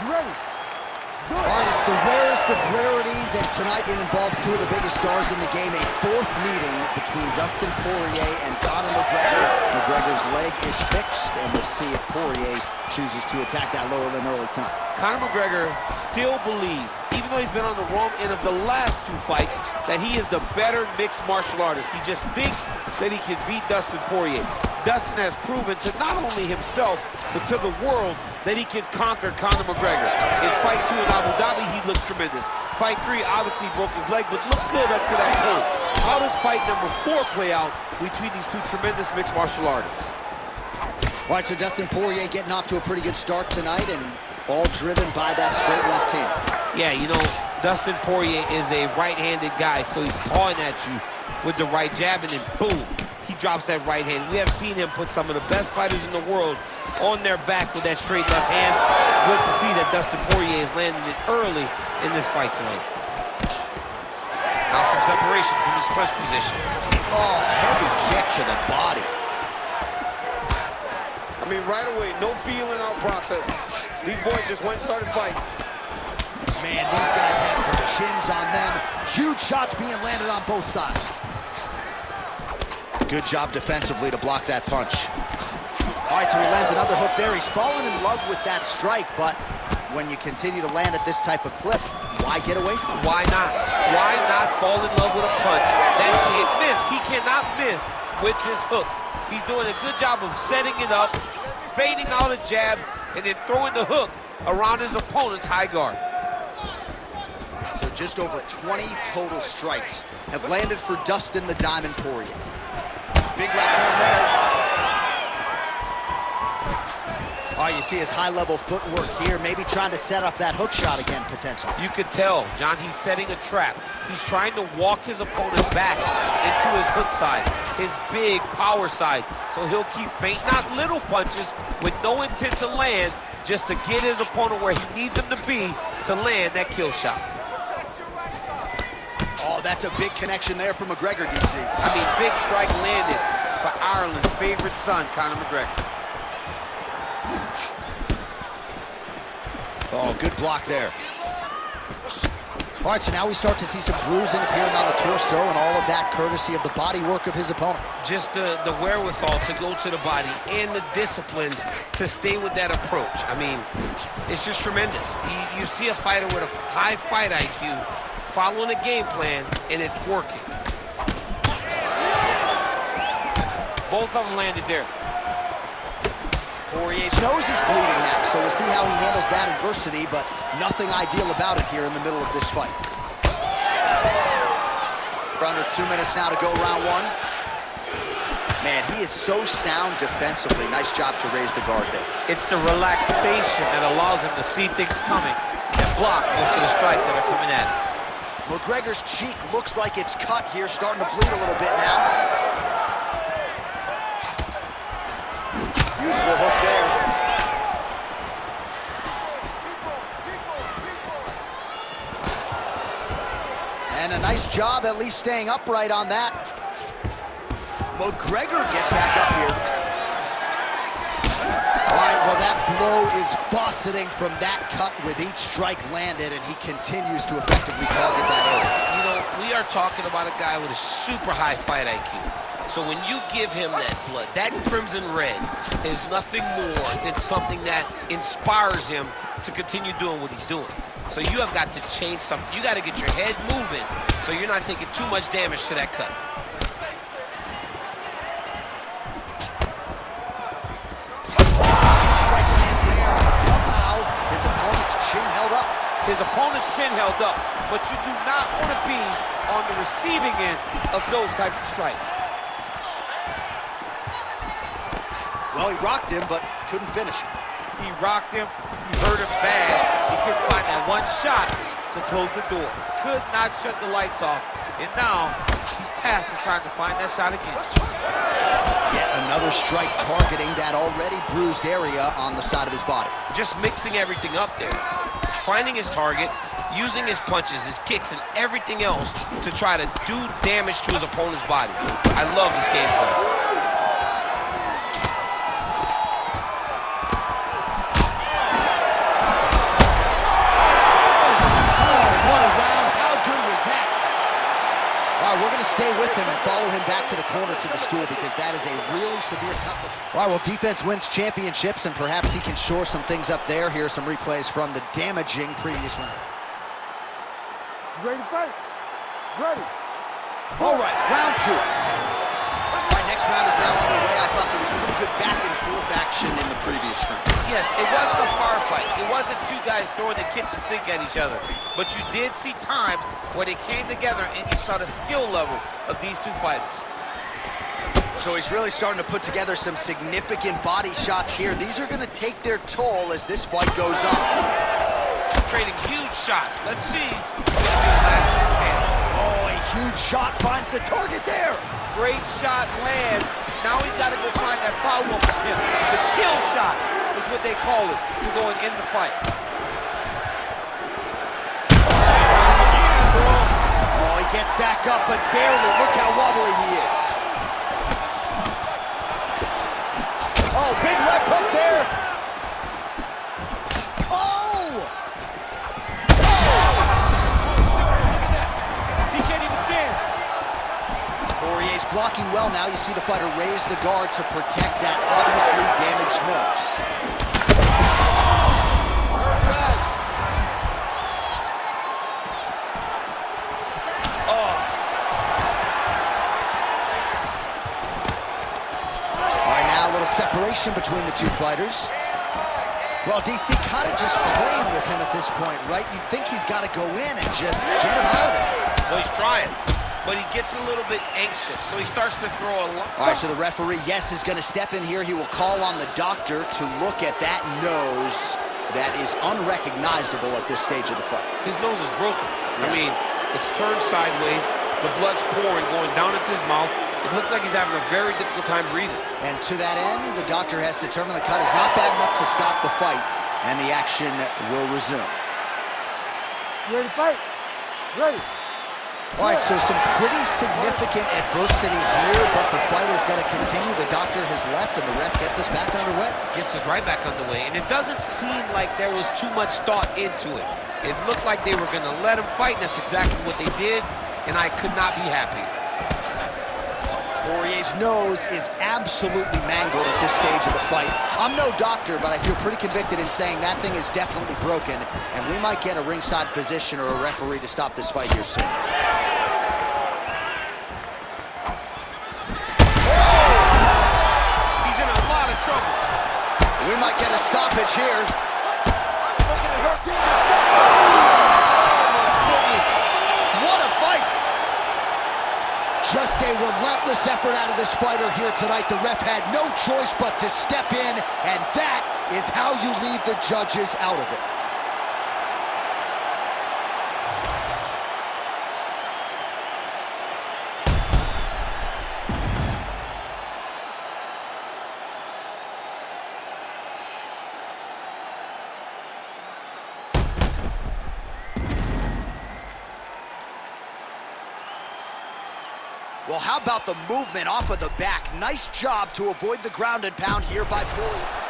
You ready? All right, it's the rarest of rarities, and tonight it involves two of the biggest stars in the game. A fourth meeting between Dustin Poirier and Conor McGregor. McGregor's leg is fixed, and we'll see if Poirier chooses to attack that lower limb early tonight. Conor McGregor still believes, even though he's been on the wrong end of the last two fights, that he is the better mixed martial artist. He just thinks that he can beat Dustin Poirier. Dustin has proven to not only himself, but to the world that he can conquer Conor McGregor. In Fight 2 in Abu Dhabi, he looks tremendous. Fight 3 obviously broke his leg, but looked good up to that point. How does fight number 4 play out between these two tremendous mixed martial artists? All right, so Dustin Poirier getting off to a pretty good start tonight, and all driven by that straight left hand. Yeah, you know, Dustin Poirier is a right-handed guy, so he's pawing at you with the right jab, and then boom, he drops that right hand. We have seen him put some of the best fighters in the world on their back with that straight left hand. Good to see that Dustin Poirier is landing it early in this fight tonight. Now some separation from his punch position. Oh, heavy kick to the body. I mean, right away, no feeling out process. These boys just went and started fighting. Man, these guys have some chins on them. Huge shots being landed on both sides. Good job defensively to block that punch. All right, so he lands another hook there. He's fallen in love with that strike, but when you continue to land at this type of clip, why get away from it? Why not? Why not fall in love with a punch that he can't miss? He cannot miss with this hook. He's doing a good job of setting it up, fading out a jab, and then throwing the hook around his opponent's high guard. So just over 20 total strikes have landed for Dustin the Diamond Poirier. Big left hand there. Oh, you see his high-level footwork here, maybe trying to set up that hook shot again, potentially. You could tell, John, he's setting a trap. He's trying to walk his opponent back into his hook side, his big power side. So he'll keep feinting out little punches with no intent to land, just to get his opponent where he needs him to be to land that kill shot. Oh, that's a big connection there for McGregor, DC. I mean, big strike landed for Ireland's favorite son, Conor McGregor. Oh, good block there. All right, so now we start to see some bruising appearing on the torso, and all of that courtesy of the body work of his opponent. Just the wherewithal to go to the body and the discipline to stay with that approach. I mean, it's just tremendous. You see a fighter with a high fight IQ following a game plan, and it's working. Both of them landed there. Poirier's nose is bleeding now, so we'll see how he handles that adversity, but nothing ideal about it here in the middle of this fight. Under 2 minutes now to go, round one. Man, he is so sound defensively. Nice job to raise the guard there. It's the relaxation that allows him to see things coming and block most of the strikes that are coming at him. McGregor's cheek looks like it's cut here, starting to bleed a little bit now. Useful hook there. And a nice job at least staying upright on that. McGregor gets back up here. All right, well, that blow is buffeting from that cut with each strike landed, and he continues to effectively target that area. You know, we are talking about a guy with a super high fight IQ. So when you give him that blood, that crimson red is nothing more than something that inspires him to continue doing what he's doing. So you have got to change something. You got to get your head moving so you're not taking too much damage to that cut. Somehow, his opponent's chin held up. His opponent's chin held up, but you do not want to be on the receiving end of those types of strikes. Well, he rocked him, but couldn't finish him. He rocked him, he hurt him bad. He couldn't find that one shot to close the door. Could not shut the lights off, and now he's tasked with trying to find that shot again. Yet another strike targeting that already bruised area on the side of his body. Just mixing everything up there. Finding his target, using his punches, his kicks, and everything else to try to do damage to his opponent's body. I love this game plan. him and follow him back to the corner to the stool, because that is a really severe cut. All right, well, defense wins championships, and perhaps he can shore some things up there. Here are some replays from the damaging previous round. Ready to fight? Ready. All right, round two. All right, next round is now underway. I thought there was pretty good back and forth action in the previous round. Yes, it wasn't a bar fight. It wasn't two guys throwing the kitchen sink at each other. But you did see times where they came together and you saw the skill level of these two fighters. So he's really starting to put together some significant body shots here. These are going to take their toll as this fight goes on. Trading huge shots. Let's see who's going to be the last man's stand. Oh, a huge shot finds the target there. Great shot lands. Now he's got to go find that follow-up attempt. The kill shot is what they call it to go and end the fight. Oh, he gets back up, but barely. Look how wobbly he is. Oh, big left hook there. Oh! He can't even stand. Poirier's blocking well now. You see the fighter raise the guard to protect that obviously damaged nose. All right, now a little separation between the two fighters. Well, DC kind of just playing with him at this point, right? You'd think he's got to go in and just get him out of there. Well, he's trying, but he gets a little bit anxious, so he starts to throw a lot. All right, so the referee, yes, is going to step in here. He will call on the doctor to look at that nose that is unrecognizable at this stage of the fight. His nose is broken. Yeah. I mean, it's turned sideways. The blood's pouring, going down into his mouth. It looks like he's having a very difficult time breathing. And to that end, the doctor has determined the cut is not bad enough to stop the fight, and the action will resume. Ready to fight? Ready. All right, so some pretty significant adversity here, but the fight is going to continue. The doctor has left, and the ref gets us back underway. Gets us right back underway, and it doesn't seem like there was too much thought into it. It looked like they were going to let him fight, and that's exactly what they did, and I could not be happy. Poirier's nose is absolutely mangled at this stage of the fight. I'm no doctor, but I feel pretty convicted in saying that thing is definitely broken, and we might get a ringside physician or a referee to stop this fight here soon. He's in a lot of trouble. We might get a stoppage here. Look at it, her getting the stop. What a fight! Just a relentless effort out of this fighter here tonight. The ref had no choice but to step in, and that is how you leave the judges out of it. Well, how about the movement off of the back? Nice job to avoid the ground and pound here by Poirier.